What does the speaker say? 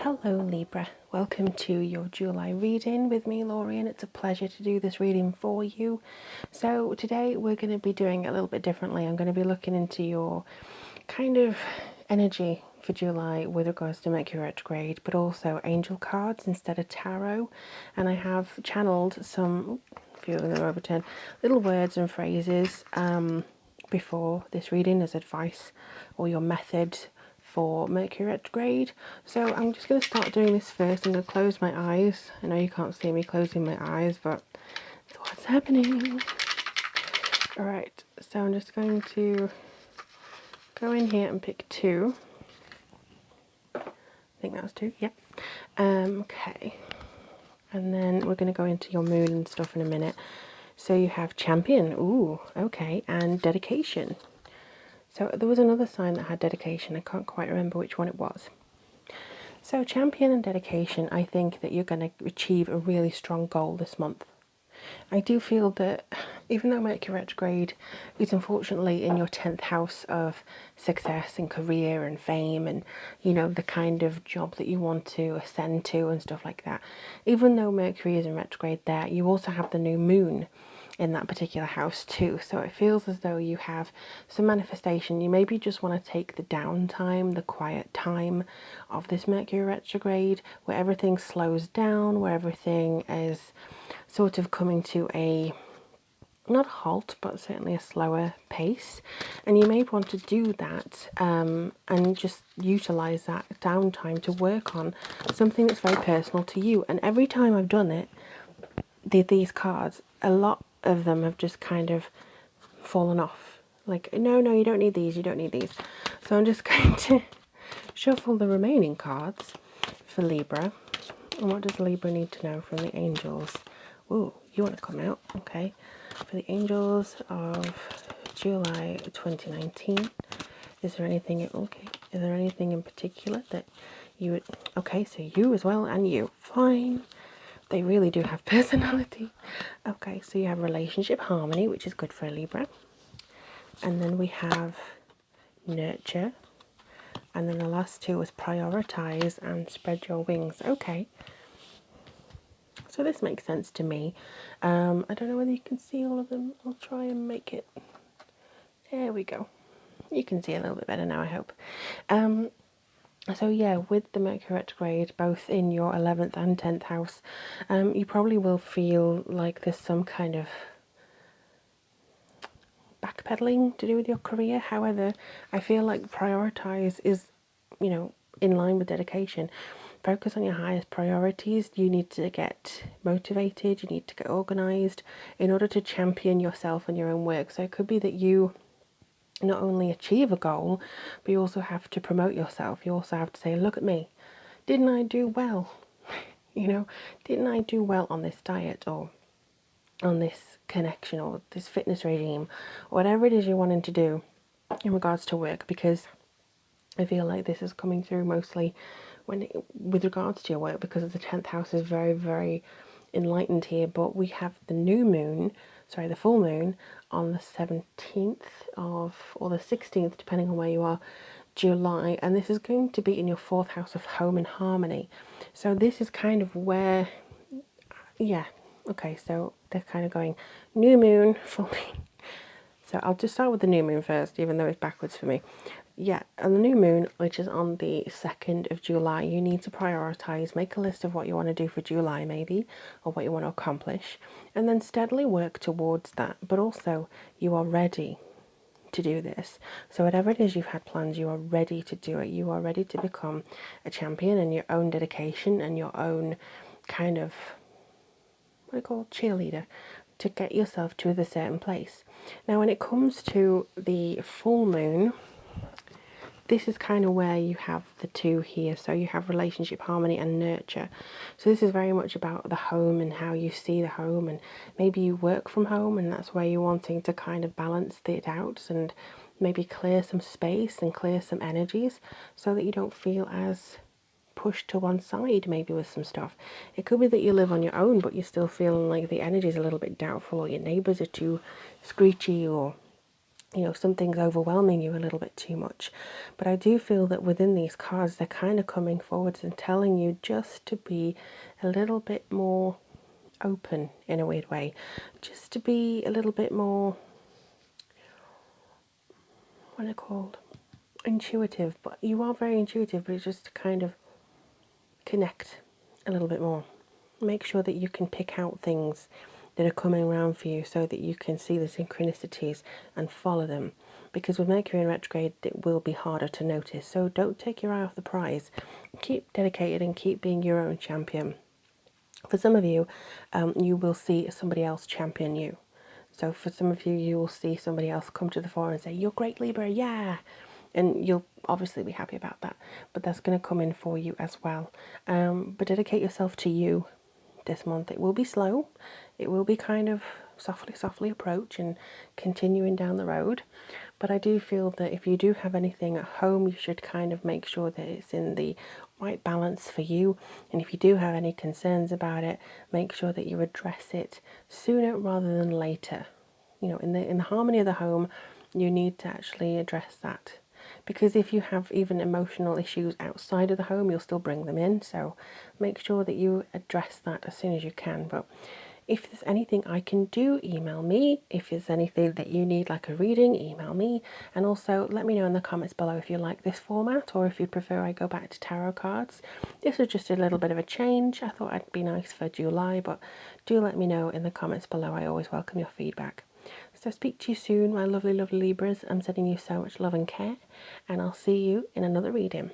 Hello Libra, welcome to your July reading with me, Laurie, and it's a pleasure to do this reading for you. So today we're going to be doing it a little bit differently. I'm going to be looking into your kind of energy for July with regards to Mercury Retrograde, but also angel cards instead of tarot. And I have channeled some, a few of them are overturned, little words and phrases before this reading as advice or your method for Mercury Retrograde. So I'm just going to start doing this first. I'm going to close my eyes. I know you can't see me closing my eyes, but it's what's happening. Alright, so I'm just going to go in here and pick two. I think that was two, yeah. Okay. And then we're going to go into your moon and stuff in a minute. So you have champion, ooh, okay, and dedication. So there was another sign that had dedication. I can't quite remember which one it was. So champion and dedication, I think that you're going to achieve a really strong goal this month. I do feel that even though Mercury retrograde is unfortunately in your 10th house of success and career and fame and, you know, the kind of job that you want to ascend to and stuff like that, even though Mercury is in retrograde there, you also have the new moon in that particular house too. So it feels as though you have some manifestation. You maybe just want to take the downtime, the quiet time of this Mercury retrograde, where everything slows down, where everything is sort of coming to a, not a halt, but certainly a slower pace. And you may want to do that and just utilize that downtime to work on something that's very personal to you. And every time I've done it, these cards, a lot of them have just kind of fallen off. Like, no, you don't need these, you don't need these. So I'm just going to shuffle the remaining cards for Libra. And what does Libra need to know from the angels? Ooh, you want to come out, okay. For the angels of July 2019, is there anything, okay, is there anything in particular that you would, okay, so you as well, and you, fine. They really do have personality. Okay, so you have relationship harmony, which is good for a Libra. And then we have nurture. And then the last two was prioritize and spread your wings. Okay. So this makes sense to me. I don't know whether you can see all of them. I'll try and make it. There we go. You can see a little bit better now, I hope. So yeah, with the Mercury retrograde, both in your 11th and 10th house, you probably will feel like there's some kind of backpedaling to do with your career. However, I feel like prioritize is, you know, in line with dedication. Focus on your highest priorities. You need to get motivated, you need to get organized in order to champion yourself and your own work. So it could be that you not only achieve a goal, but you also have to promote yourself. You also have to say, look at me, didn't I do well? You know, didn't I do well on this diet or on this connection or this fitness regime, whatever it is you're wanting to do in regards to work, because I feel like this is coming through mostly with regards to your work, because the 10th house is very, very enlightened here. But we have the new moon, sorry, the full moon on the 17th of, or the 16th, depending on where you are, July, and this is going to be in your 4th house of home and harmony. So this is kind of where, yeah, okay, so they're kind of going new moon, full moon. So I'll just start with the new moon first, even though it's backwards for me. Yeah, and the new moon, which is on the 2nd of July, you need to prioritize, make a list of what you want to do for July maybe, or what you want to accomplish, and then steadily work towards that. But also, you are ready to do this. So whatever it is you've had plans, you are ready to do it. You are ready to become a champion in your own dedication and your own kind of, what I call cheerleader, to get yourself to a certain place. Now when it comes to the full moon, this is kind of where you have the two here. So you have relationship harmony and nurture. So this is very much about the home and how you see the home, and maybe you work from home and that's where you're wanting to kind of balance it out and maybe clear some space and clear some energies so that you don't feel as pushed to one side maybe with some stuff. It could be that you live on your own but you're still feeling like the energy is a little bit doubtful, or your neighbours are too screechy, or something's overwhelming you a little bit too much. But I do feel that within these cards, they're kind of coming forwards and telling you just to be a little bit more open in a weird way, just to be a little bit more, what are they called? Intuitive. But you are very intuitive, but it's just to kind of connect a little bit more. Make sure that you can pick out things that are coming around for you so that you can see the synchronicities and follow them. Because with Mercury in retrograde, it will be harder to notice. So don't take your eye off the prize. Keep dedicated and keep being your own champion. For some of you, you will see somebody else champion you. So for some of you, you will see somebody else come to the fore and say, "You're great, Libra, yeah." And you'll obviously be happy about that. But that's going to come in for you as well. But dedicate yourself to you this month. It will be slow. It will be kind of softly approach and continuing down the road. But I do feel that if you do have anything at home, you should kind of make sure that it's in the right balance for you. And if you do have any concerns about it, make sure that you address it sooner rather than later. In the harmony of the home, you need to actually address that. Because if you have even emotional issues outside of the home, you'll still bring them in. So make sure that you address that as soon as you can. But if there's anything I can do, email me. If there's anything that you need, like a reading, email me. And also let me know in the comments below if you like this format or if you prefer I go back to tarot cards. This was just a little bit of a change. I thought it'd be nice for July, but do let me know in the comments below. I always welcome your feedback. So speak to you soon, my lovely, lovely Libras. I'm sending you so much love and care, and I'll see you in another reading.